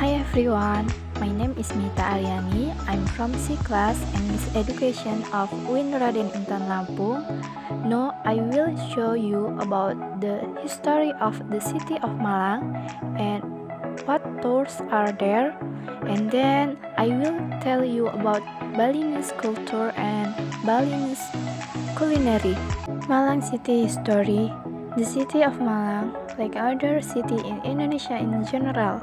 Hi everyone, my name is Mita Aryani. I'm from C class and Miss Education of UIN Raden Intan Lampung. Now I will show you about the history of the city of Malang and what tours are there, and then I will tell you about Balinese culture and Balinese culinary. Malang City History. The city of Malang, like other city in Indonesia in general,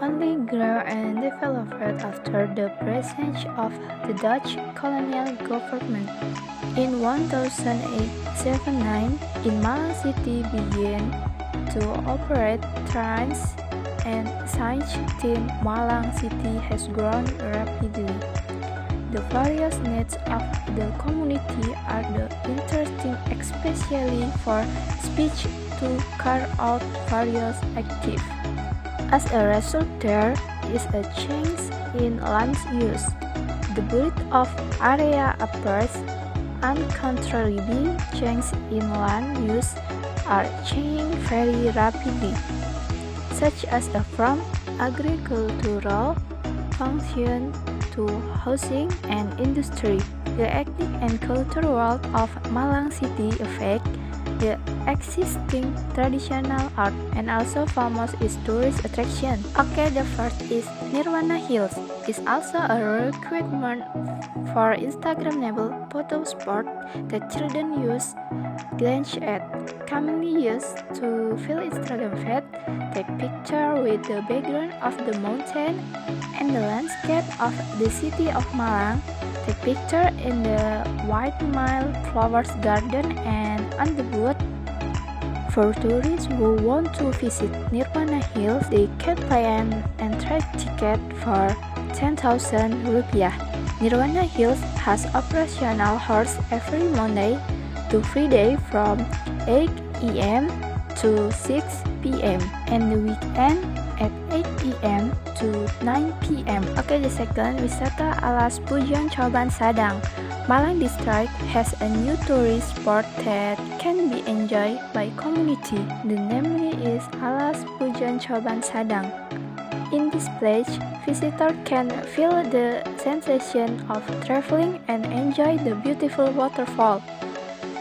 only grew and developed after the presence of the Dutch colonial government. In 1879, in Malang City began to operate trains, and since then Malang City has grown rapidly. The various needs of the community are interesting, especially for speech to carry out various activities. As a result, there is a change in land use. The breadth of area appears uncontrollably. Changes in land use are changing very rapidly, such as from agricultural function to housing and industry. The ethnic and cultural world of Malang City affect the existing traditional art and also famous is tourist attraction. Okay, the first is Nirwana Hills. It's also a requirement for Instagrammable photo spot that children use glance at, commonly used to fill Instagram feed, take picture with the background of the mountain and the landscape of the city of Malang, take picture in the White Mile Flowers Garden and on the boat. For tourists who want to visit Nirwana Hills, they can buy an entry ticket for 10,000 rupiah. Nirwana Hills has operational hours every Monday to Friday from 8 a.m. to 6 p.m. and the weekend at 8 p.m. to 9 p.m. Okay, the second, Wisata Alas Pujon Coban Sadang. Malang district has a new tourist spot that can be enjoyed by community. The name is Alas Pujon Coban Sadang. In this place, visitors can feel the sensation of traveling and enjoy the beautiful waterfall.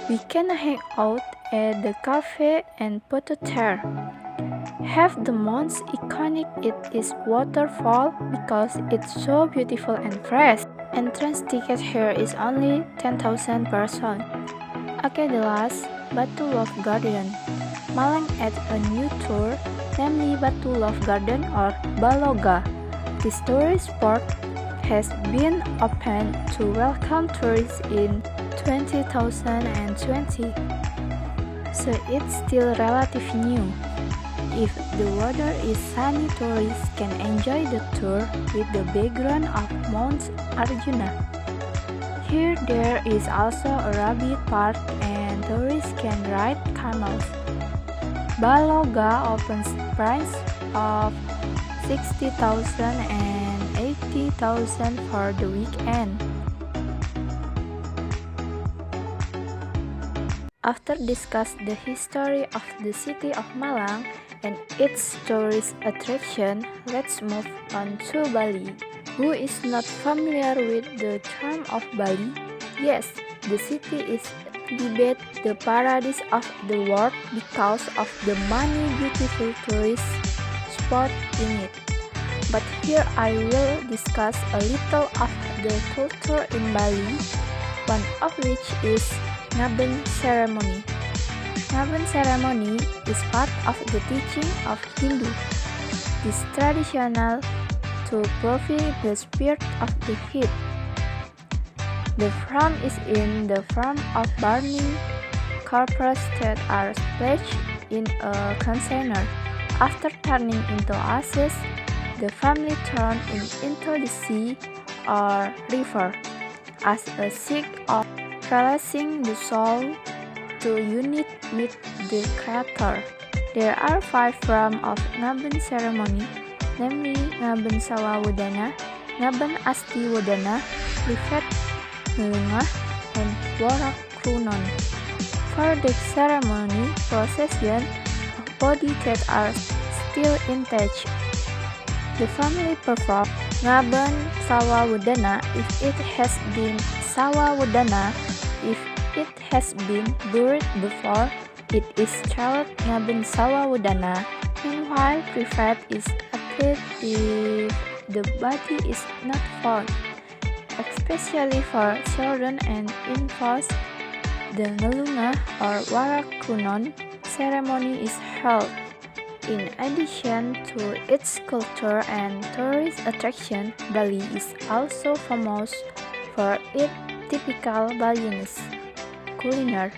We can hang out at the cafe and photo there. Have the most iconic it is waterfall because it's so beautiful and fresh. Entrance ticket here is only 10,000 per person. Okay, the last, Batu Love Garden. Malang adds a new tour, namely Batu Love Garden or Baloga. This tourist spot has been opened to welcome tourists in 2020, so it's still relatively new. If the weather is sunny, tourists can enjoy the tour with the background of Mount Arjuna. Here there is also a rabbit park and tourists can ride camels. Baloga opens price of 60,000 and 80,000 for the weekend. After discuss the history of the city of Malang and its tourist attraction, let's move on to Bali. Who is not familiar with the charm of Bali? Yes, the city is debated the paradise of the world because of the many beautiful tourist spots in it. But here I will discuss a little of the culture in Bali, one of which is Ngaben ceremony. Ngaben ceremony is part of the teaching of Hindu. This traditional to provide the spirit of the heat. The frame is in the form of burning corpses that are splashed in a container. After turning into ashes, the family thrown into the sea or river as a sign of releasing the soul to unite with the Creator. There are 5 forms of Ngaben ceremony, namely Ngaben Sawa Wedana, Ngaben Asti Wedana, Privet Ngelungah, and Worak Krunon. For the ceremony, procession of bodies that are still intact The family performed ngaben sawawudana if it has been sawawudana if it has been buried before it is called ngaben sawawudana. Meanwhile, private is applied if the body is not found, especially for children and infants. The ngelungah or warakunon ceremony is held. In addition to its culture and tourist attraction, Bali is also famous for its typical Balinese culinary.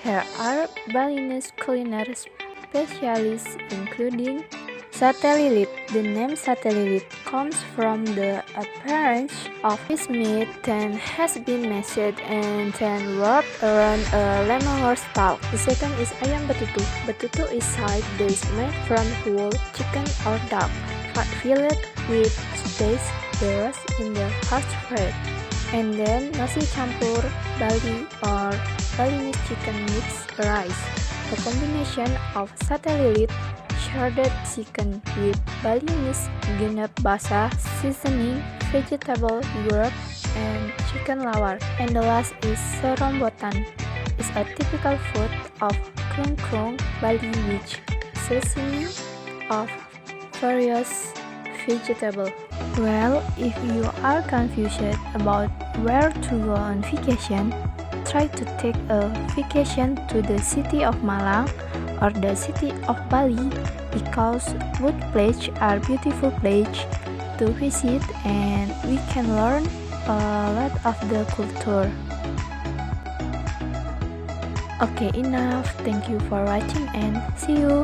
Here are Balinese culinary specialists including sate lilit. The name sate lilit comes from the appearance of this meat that has been mashed and then wrapped around a lemongrass stalk. The second is ayam betutu. Betutu is side dish made from whole chicken or duck, filled with spices, the rest in the hot bread. And then nasi campur Bali or Balinese chicken mixed rice, a combination of sate lilit, shredded chicken with Balinese genep basah seasoning, vegetable gurek, and chicken lawar. And the last is serombotan. It's a typical food of Klungkung, Bali, which seasoning of various vegetables. Well, if you are confused about where to go on vacation, try to take a vacation to the city of Malang or the city of Bali, because both places are beautiful places to visit and we can learn a lot of the culture. Okay, enough. Thank you for watching and see you.